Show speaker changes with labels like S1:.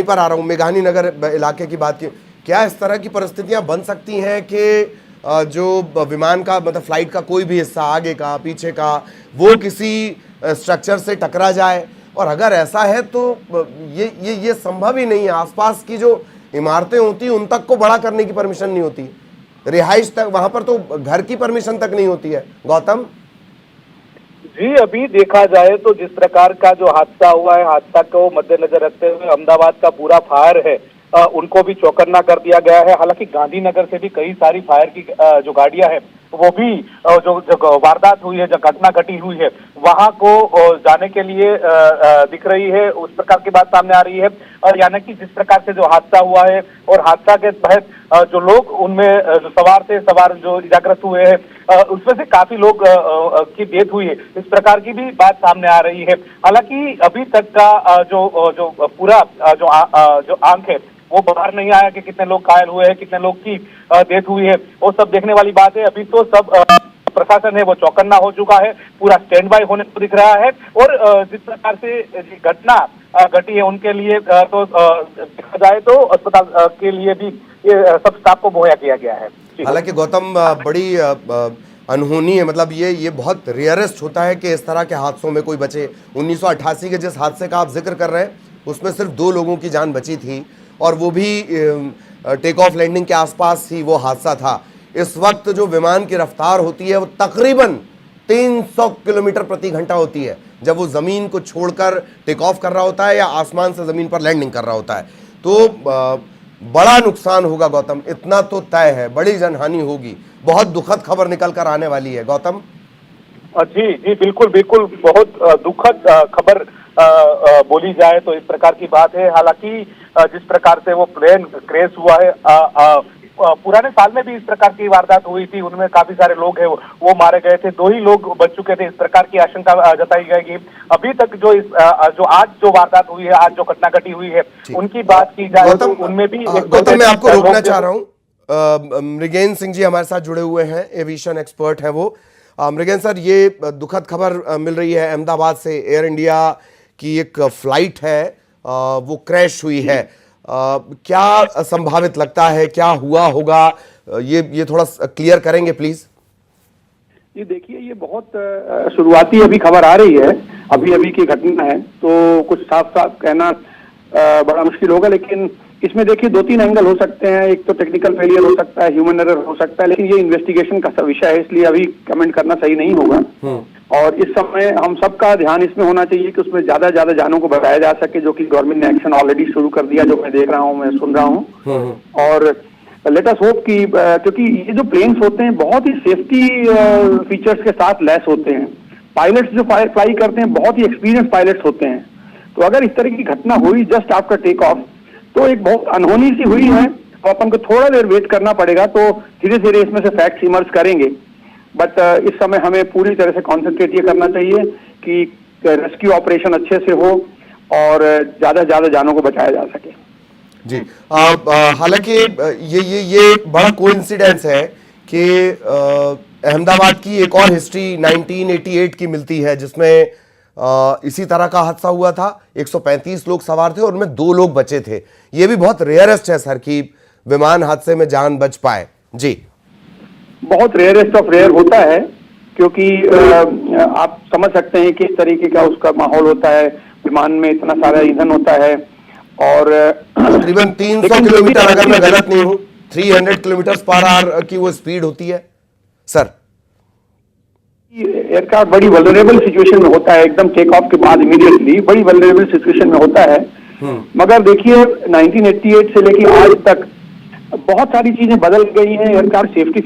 S1: पर आ रहा हूँ, मेघानी नगर इलाके की बात की, क्या इस तरह की परिस्थितियां बन सकती हैं कि जो विमान का मतलब फ्लाइट का कोई भी हिस्सा आगे का पीछे का वो किसी स्ट्रक्चर से टकरा जाए? और अगर ऐसा है तो ये संभव ही नहीं है। आसपास की जो इमारतें होती हैं उन तक को बड़ा करने की परमिशन नहीं होती, रिहाइश तक, वहां पर तो घर की परमिशन तक नहीं होती है। गौतम
S2: जी, अभी देखा जाए तो जिस प्रकार का जो हादसा हुआ है, हादसा को मद्देनजर रखते हुए अहमदाबाद का पूरा फायर है उनको भी चौकन्ना कर दिया गया है। हालांकि गांधीनगर से भी कई सारी फायर की जो गाड़ियां हैं वो भी जो वारदात हुई है, जो घटना घटी हुई है वहां को जाने के लिए दिख रही है। उस प्रकार की बात सामने आ रही है। और यानी कि जिस प्रकार से जो हादसा हुआ है और हादसा के तहत जो लोग उनमें जो सवार जो इजाग्रस्त हुए हैं उसमें से काफी लोग की डेथ हुई है, इस प्रकार की भी बात सामने आ रही है। हालांकि अभी तक का जो पूरा जो आंक है वो बाहर नहीं आया कि कितने लोग घायल हुए हैं, कितने लोग की डेथ हुई है, वो सब देखने वाली बात है। अभी तो सब प्रशासन है वो चौकन्ना हो चुका है, पूरा स्टैंड बाय होने को दिख रहा है। और जिस प्रकार से घटना घटी है उनके लिए तो देखा जाए तो अस्पताल के लिए भी ये सब स्टाफ को मुहैया किया गया है।
S1: हालांकि गौतम बड़ी अनहोनी है, मतलब ये बहुत रेयरेस्ट होता है कि इस तरह के हादसों में कोई बचे। 1988 के जिस हादसे का आप जिक्र कर रहे हैं उसमें सिर्फ 2 लोगों की जान बची थी और वो भी टेक ऑफ लैंडिंग के आसपास ही वो हादसा था। इस वक्त जो विमान की रफ्तार होती है वो तकरीबन 300 किलोमीटर प्रति घंटा होती है जब वो ज़मीन को छोड़कर टेक ऑफ कर रहा होता है या आसमान से ज़मीन पर लैंडिंग कर रहा होता है। तो बड़ा नुकसान होगा गौतम, इतना तो तय है, बड़ी जनहानि होगी। बहुत दुखद खबर निकल कर आने वाली है गौतम।
S2: जी जी, बिल्कुल बिल्कुल, बहुत दुखद खबर बोली जाए तो इस प्रकार की बात है। हालांकि जिस प्रकार से वो प्लेन क्रैश हुआ है, पुराने साल में भी इस प्रकार की वारदात हुई थी, उनमें काफी सारे लोग हैं वो मारे गए थे, 2 ही लोग बच चुके थे। इस प्रकार की आशंका जताई जाएगी। अभी तक जो आज जो वारदात हुई है, आज जो घटना घटी हुई है उनकी बात की जाए तो उनमें भी
S1: गौतम, मैं आपको रोकना चाह रहा हूँ। मृगेन सिंह जी हमारे साथ जुड़े हुए हैं, एविएशन एक्सपर्ट हैं वो। मृगेन सर, ये दुखद खबर मिल रही है अहमदाबाद से, एयर इंडिया की एक फ्लाइट है वो क्रैश हुई है। क्या संभावित लगता है, क्या हुआ होगा, ये थोड़ा क्लियर करेंगे प्लीज?
S3: ये देखिए, ये बहुत शुरुआती अभी खबर आ रही है, अभी की घटना है, तो कुछ साफ साफ कहना बड़ा मुश्किल होगा। लेकिन इसमें देखिए 2-3 एंगल हो सकते हैं। एक तो टेक्निकल फेलियर हो सकता है, ह्यूमन एरर हो सकता है, लेकिन ये इन्वेस्टिगेशन का विषय है, इसलिए अभी कमेंट करना सही नहीं होगा। और इस समय हम सबका ध्यान इसमें होना चाहिए कि उसमें ज्यादा जानों को बचाया जा सके, जो कि गवर्नमेंट ने एक्शन ऑलरेडी शुरू कर दिया, जो मैं देख रहा हूँ, मैं सुन रहा हूँ। और लेट अस होप कि क्योंकि ये जो प्लेन्स होते हैं बहुत ही सेफ्टी फीचर्स के साथ लैस होते हैं। पायलट्स जो फ्लाई करते हैं बहुत ही एक्सपीरियंस पायलट्स होते हैं। तो अगर इस तरह की घटना हुई जस्ट आफ्टर टेक ऑफ तो एक बहुत अनहोनी सी हुई है, तो अपन को थोड़ा देर वेट करना पड़ेगा, तो धीरे धीरे इसमें से फैक्ट्स इमर्ज करेंगे। बट इस समय हमें पूरी तरह से कॉन्सेंट्रेट ये करना चाहिए कि रेस्क्यू ऑपरेशन अच्छे से हो और ज्यादा जानों को बचाया जा सके।
S1: जी, हालांकि ये बड़ा कोइंसिडेंस है कि अहमदाबाद की एक और हिस्ट्री 1988 की मिलती है जिसमें इसी तरह का हादसा हुआ था। 135 लोग सवार थे और उनमें 2 लोग बचे थे। ये भी बहुत रेयरेस्ट है सर कि विमान हादसे में जान बच पाए। जी, बहुत
S3: रेयरेस्ट ऑफ रेयर होता है, क्योंकि आप समझ सकते हैं किस तरीके का उसका माहौल होता है। विमान में इतना सारा ईंधन होता है और
S1: तकरीबन 300 किलोमीटर, अगर मैं गलत नहीं हूं, 300 किलोमीटर पर आवर की वो स्पीड होती है सर।
S3: एयरक्राफ्ट बड़ी वल्नरेबल सिचुएशन में होता है, एकदम टेक ऑफ के बाद इमीडिएटली बड़ी वल्नरेबल सिचुएशन में होता है। मगर देखिए 1988 से लेकर आज तक बहुत सारी चीजें बदल गई हैं। Aircraft safety